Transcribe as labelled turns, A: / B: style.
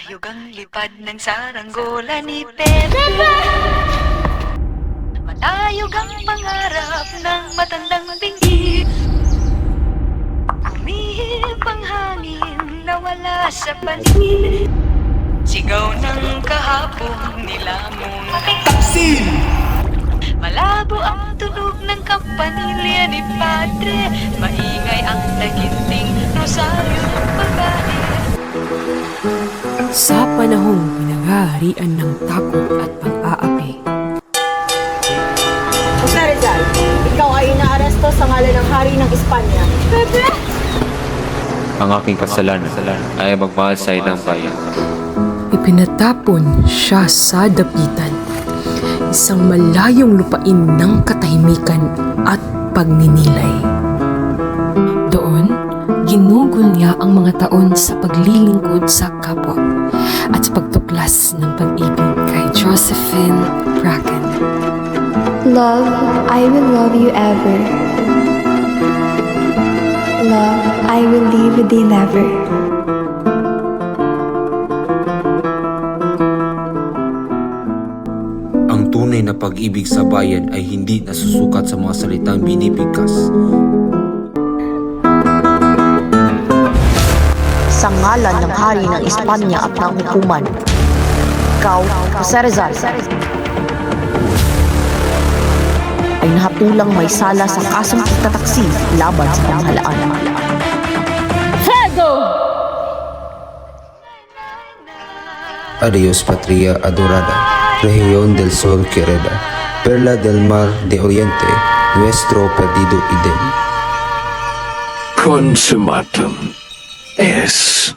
A: Malayog ang lipad ng saranggola ni Pepe. Malayog ang pangarap ng matandang bingi. Humihip ang hangin na wala sa paligid. Sigaw ng kahapon nilamon
B: Taksil!
A: Malabo ang tunog ng kampanilya ni Padre. Maingay ang naginting rosaryo ng babae.
C: Sa panahong pinag-aharian ng takot at pang-aapi,
D: Jose Rizal, ikaw ay inaaresto sa ngalan ng hari ng Espanya.
E: Ang aking kasalanan ay magmahal sa inang bayan.
C: ipinatapon siya sa dapitan, isang malayong lupain ng katahimikan at pagninilay. Doon, ginugol niya ang mga taon sa paglilingkod sa kapwa at sa pagtuklas ng pag-ibig kay Josephine Bracken.
F: Love, I will love you ever. Love, I will leave you thee never.
G: Ang tunay na pag-ibig sa bayan ay hindi nasusukat sa mga salitang binibigkas.
D: Sa ngalan ng hari ng Espanya at ng hukuman, ikaw, Jose Rizal, ay nahatulang may sala sa kasong pagtataksil laban sa pamahalaan.
G: Adios Patria Adorada, Región del Sol Querida, Perla del Mar de Oriente, nuestro perdido Eden.
B: Consumatum es.